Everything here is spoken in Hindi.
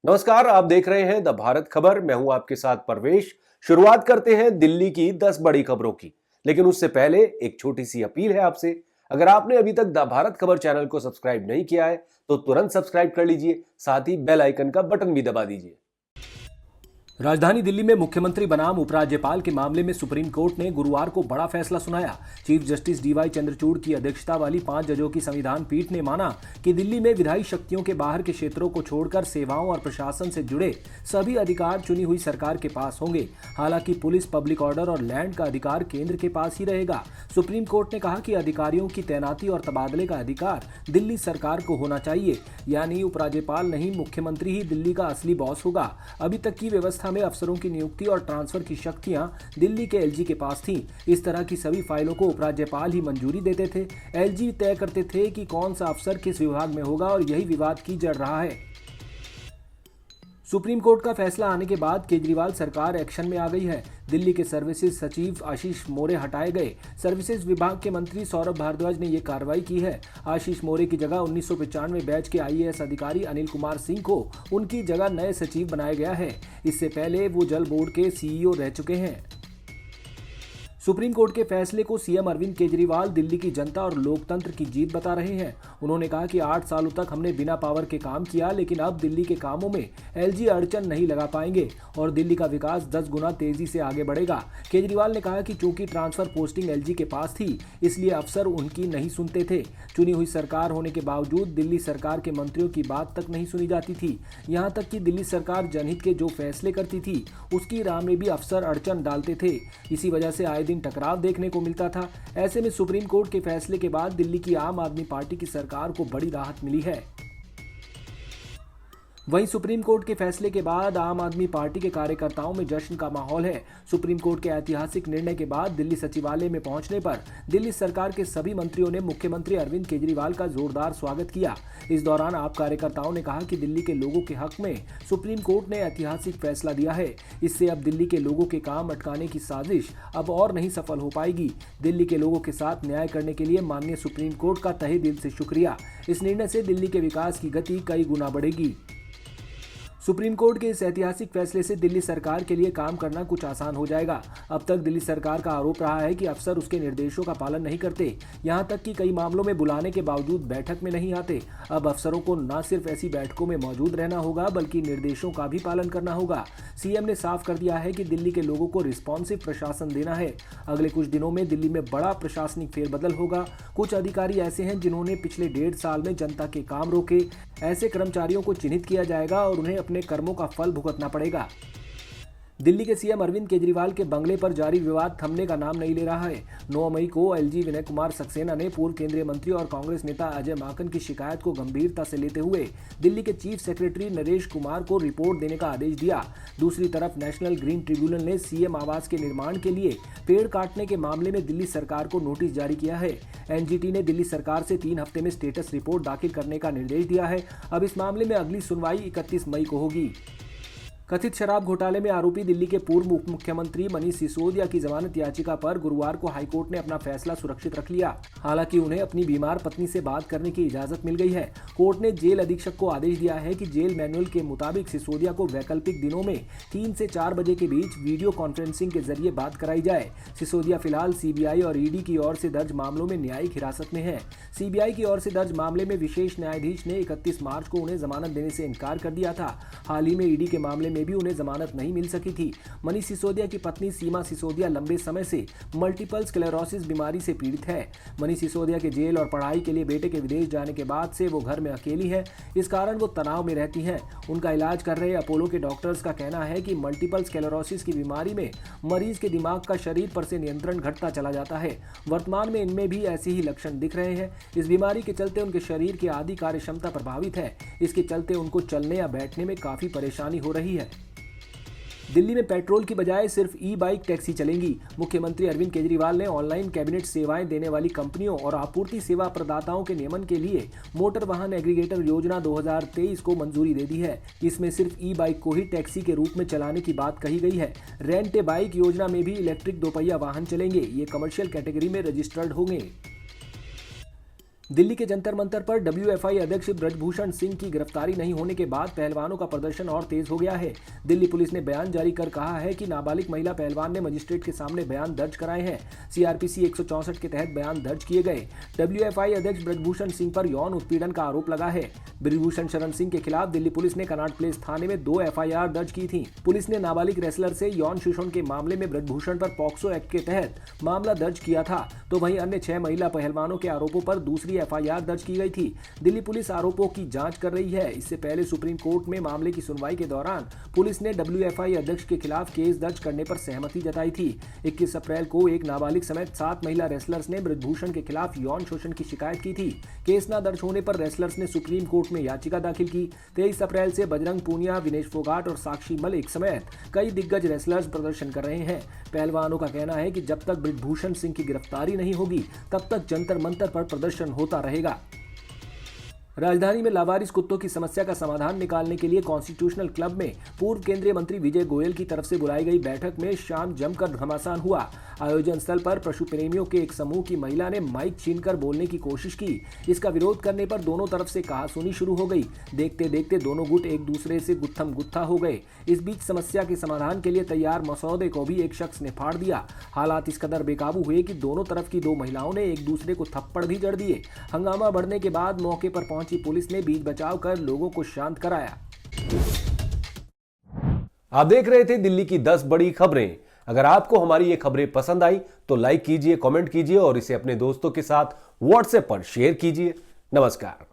नमस्कार, आप देख रहे हैं द भारत खबर। मैं हूं आपके साथ परवेश। शुरुआत करते हैं दिल्ली की 10 बड़ी खबरों की, लेकिन उससे पहले एक छोटी सी अपील है आपसे। अगर आपने अभी तक द भारत खबर चैनल को सब्सक्राइब नहीं किया है तो तुरंत सब्सक्राइब कर लीजिए, साथ ही बेल आइकन का बटन भी दबा दीजिए। राजधानी दिल्ली में मुख्यमंत्री बनाम उपराज्यपाल के मामले में सुप्रीम कोर्ट ने गुरुवार को बड़ा फैसला सुनाया। चीफ जस्टिस डीवाई चंद्रचूड़ की अध्यक्षता वाली 5 जजों की संविधान पीठ ने माना कि दिल्ली में विधायी शक्तियों के बाहर के क्षेत्रों को छोड़कर सेवाओं और प्रशासन से जुड़े सभी अधिकार चुनी हुई सरकार के पास होंगे। हालांकि पुलिस, पब्लिक ऑर्डर और लैंड का अधिकार केंद्र के पास ही रहेगा। सुप्रीम कोर्ट ने कहा कि अधिकारियों की तैनाती और तबादले का अधिकार दिल्ली सरकार को होना चाहिए, यानी उपराज्यपाल नहीं, मुख्यमंत्री ही दिल्ली का असली बॉस होगा। अभी तक की व्यवस्था में अफसरों की नियुक्ति और ट्रांसफर की शक्तियां दिल्ली के एलजी के पास थीं। इस तरह की सभी फाइलों को उपराज्यपाल ही मंजूरी देते थे। एलजी तय करते थे कि कौन सा अफसर किस विभाग में होगा और यही विवाद की जड़ रहा है। सुप्रीम कोर्ट का फैसला आने के बाद केजरीवाल सरकार एक्शन में आ गई है। दिल्ली के सर्विसेज सचिव आशीष मोरे हटाए गए। सर्विसेज विभाग के मंत्री सौरभ भारद्वाज ने ये कार्रवाई की है। आशीष मोरे की जगह 1995 बैच के आईएएस अधिकारी अनिल कुमार सिंह को उनकी जगह नए सचिव बनाया गया है। इससे पहले वो जल बोर्ड के सीईओ रह चुके हैं। सुप्रीम कोर्ट के फैसले को सीएम अरविंद केजरीवाल दिल्ली की जनता और लोकतंत्र की जीत बता रहे हैं। उन्होंने कहा कि 8 सालों तक हमने बिना पावर के काम किया, लेकिन अब दिल्ली के कामों में एलजी अड़चन नहीं लगा पाएंगे और दिल्ली का विकास 10 गुना तेजी से आगे बढ़ेगा। केजरीवाल ने कहा कि चूंकि ट्रांसफर पोस्टिंग एलजी के पास थी, इसलिए अफसर उनकी नहीं सुनते थे। चुनी हुई सरकार होने के बावजूद दिल्ली सरकार के मंत्रियों की बात तक नहीं सुनी जाती थी। यहाँ तक कि दिल्ली सरकार जनहित के जो फैसले करती थी, उसकी राह में भी अफसर अड़चन डालते थे। इसी वजह से आए दिन टकराव देखने को मिलता था। ऐसे में सुप्रीम कोर्ट के फैसले के बाद दिल्ली की आम आदमी पार्टी की सरकार को बड़ी राहत मिली है। वहीं सुप्रीम कोर्ट के फैसले के बाद आम आदमी पार्टी के कार्यकर्ताओं में जश्न का माहौल है। सुप्रीम कोर्ट के ऐतिहासिक निर्णय के बाद दिल्ली सचिवालय में पहुंचने पर दिल्ली सरकार के सभी मंत्रियों ने मुख्यमंत्री अरविंद केजरीवाल का जोरदार स्वागत किया। इस दौरान आप कार्यकर्ताओं ने कहा कि दिल्ली के लोगों के हक में सुप्रीम कोर्ट ने ऐतिहासिक फैसला दिया है। इससे अब दिल्ली के लोगों के काम अटकाने की साजिश अब और नहीं सफल हो पाएगी। दिल्ली के लोगों के साथ न्याय करने के लिए माननीय सुप्रीम कोर्ट का तहे दिल से शुक्रिया। इस निर्णय से दिल्ली के विकास की गति कई गुना बढ़ेगी। सुप्रीम कोर्ट के इस ऐतिहासिक फैसले से दिल्ली सरकार के लिए काम करना कुछ आसान हो जाएगा। अब तक दिल्ली सरकार का आरोप रहा है कि अफसर उसके निर्देशों का पालन नहीं करते, यहां तक कि कई मामलों में बुलाने के बावजूद बैठक में नहीं आते। अब अफसरों को न सिर्फ ऐसी बैठकों में मौजूद रहना होगा, बल्कि निर्देशों का भी पालन करना होगा। सीएम ने साफ कर दिया है कि दिल्ली के लोगों को रिस्पॉन्सिव प्रशासन देना है। अगले कुछ दिनों में दिल्ली में बड़ा प्रशासनिक फेरबदल होगा। कुछ अधिकारी ऐसे हैं जिन्होंने पिछले 1.5 साल में जनता के काम रोके। ऐसे कर्मचारियों को चिन्हित किया जाएगा और उन्हें अपने कर्मों का फल भुगतना पड़ेगा। दिल्ली के सीएम अरविंद केजरीवाल के बंगले पर जारी विवाद थमने का नाम नहीं ले रहा है। 9 मई को एलजी विनय कुमार सक्सेना ने पूर्व केंद्रीय मंत्री और कांग्रेस नेता अजय माकन की शिकायत को गंभीरता से लेते हुए दिल्ली के चीफ सेक्रेटरी नरेश कुमार को रिपोर्ट देने का आदेश दिया। दूसरी तरफ नेशनल ग्रीन ट्रिब्यूनल ने सीएम आवास के निर्माण के लिए पेड़ काटने के मामले में दिल्ली सरकार को नोटिस जारी किया है। एनजीटी ने दिल्ली सरकार से 3 हफ्ते में स्टेटस रिपोर्ट दाखिल करने का निर्देश दिया है। अब इस मामले में अगली सुनवाई 31 मई को होगी। कथित शराब घोटाले में आरोपी दिल्ली के पूर्व उप मुख्यमंत्री मनीष सिसोदिया की जमानत याचिका पर गुरुवार को हाईकोर्ट ने अपना फैसला सुरक्षित रख लिया। हालांकि उन्हें अपनी बीमार पत्नी से बात करने की इजाजत मिल गई है। कोर्ट ने जेल अधीक्षक को आदेश दिया है कि जेल मैनुअल के मुताबिक सिसोदिया को वैकल्पिक दिनों में 3 से 4 बजे के बीच वीडियो कॉन्फ्रेंसिंग के जरिए बात कराई जाए। सिसोदिया फिलहाल सीबीआई और ईडी की ओर से दर्ज मामलों में न्यायिक हिरासत में है। सीबीआई की ओर से दर्ज मामले में विशेष न्यायाधीश ने 31 मार्च को उन्हें जमानत देने से इनकार कर दिया था। हाल ही में ईडी के मामले में भी उन्हें जमानत नहीं मिल सकी थी। मनीष सिसोदिया की पत्नी सीमा सिसोदिया लंबे समय से मल्टीपल स्क्लेरोसिस बीमारी से पीड़ित है। मनीष सिसोदिया के जेल और पढ़ाई के लिए बेटे के विदेश जाने के बाद से वो घर में अकेली है। इस कारण वो तनाव में रहती हैं। उनका इलाज कर रहे अपोलो के डॉक्टर्स का कहना है कि मल्टीपल स्क्लेरोसिस की बीमारी में मरीज के दिमाग का शरीर पर से नियंत्रण घटता चला जाता है। वर्तमान में इनमें भी ऐसे ही लक्षण दिख रहे हैं। इस बीमारी के चलते उनके शरीर की आधी कार्य क्षमता प्रभावित है। इसके चलते उनको चलने या बैठने में काफी परेशानी हो रही है। दिल्ली में पेट्रोल की बजाय सिर्फ ई बाइक टैक्सी चलेंगी। मुख्यमंत्री अरविंद केजरीवाल ने ऑनलाइन कैबिनेट सेवाएं देने वाली कंपनियों और आपूर्ति सेवा प्रदाताओं के नियमन के लिए मोटर वाहन एग्रीगेटर योजना 2023 को मंजूरी दे दी है। इसमें सिर्फ ई बाइक को ही टैक्सी के रूप में चलाने की बात कही गई है। रेंट ए बाइक योजना में भी इलेक्ट्रिक दोपहिया वाहन चलेंगे। ये कमर्शियल कैटेगरी में रजिस्टर्ड होंगे। दिल्ली के जंतर मंतर पर डब्ल्यूएफआई अध्यक्ष ब्रजभूषण सिंह की गिरफ्तारी नहीं होने के बाद पहलवानों का प्रदर्शन और तेज हो गया है। दिल्ली पुलिस ने बयान जारी कर कहा है कि नाबालिग महिला पहलवान ने मजिस्ट्रेट के सामने बयान दर्ज कराए हैं। सीआरपीसी 164 के तहत बयान दर्ज किए गए। डब्ल्यूएफआई अध्यक्ष ब्रजभूषण सिंह पर यौन उत्पीड़न का आरोप लगा है। ब्रजभूषण शरण सिंह के खिलाफ दिल्ली पुलिस ने कनॉट प्लेस थाने में 2 एफआईआर दर्ज की थी। पुलिस ने नाबालिग रेसलर से यौन शोषण के मामले में ब्रजभूषण पर पॉक्सो एक्ट के तहत मामला दर्ज किया था, तो वहीं अन्य 6 महिला पहलवानों के आरोपों पर दूसरी एफआईआर दर्ज की गई थी। दिल्ली पुलिस आरोपों की जांच कर रही है। इससे पहले सुप्रीम कोर्ट में मामले की सुनवाई के दौरान पुलिस ने डब्ल्यूएफआई अध्यक्ष के खिलाफ केस दर्ज करने पर सहमति जताई थी। 21 अप्रैल को एक नाबालिग समेत 7 महिला रेसलर्स ने ब्रजभूषण के खिलाफ यौन शोषण की शिकायत की थी। केस न दर्ज होने पर रेसलर्स ने सुप्रीम कोर्ट में याचिका दाखिल की। 23 अप्रैल से बजरंग पूनिया, विनेश फोगाट और साक्षी मलिक समेत कई दिग्गज रेसलर्स प्रदर्शन कर रहे हैं। पहलवानों का कहना है कि जब तक ब्रजभूषण सिंह की गिरफ्तारी नहीं होगी तब तक जंतर मंतर पर प्रदर्शन होता रहेगा। राजधानी में लावारिस कुत्तों की समस्या का समाधान निकालने के लिए कॉन्स्टिट्यूशनल क्लब में पूर्व केंद्रीय मंत्री विजय गोयल की तरफ से बुलाई गई बैठक में शाम जमकर घमासान हुआ। आयोजन स्थल पर पशु प्रेमियों के एक समूह की महिला ने माइक छीनकर बोलने की कोशिश की। इसका विरोध करने पर दोनों तरफ से कहासुनी शुरू हो गई। देखते देखते दोनों गुट एक दूसरे से गुत्थम गुत्था हो गए। इस बीच समस्या के समाधान के लिए तैयार मसौदे को भी एक शख्स ने फाड़ दिया। हालात इस कदर बेकाबू हुए कि दोनों तरफ की 2 महिलाओं ने एक दूसरे को थप्पड़ भी जड़ दिए। हंगामा बढ़ने के बाद मौके पर पहुंची पुलिस ने बीच बचाव कर लोगों को शांत कराया। आप देख रहे थे दिल्ली की 10 बड़ी खबरें। अगर आपको हमारी ये खबरें पसंद आई तो लाइक कीजिए, कमेंट कीजिए और इसे अपने दोस्तों के साथ व्हाट्सएप पर शेयर कीजिए। नमस्कार।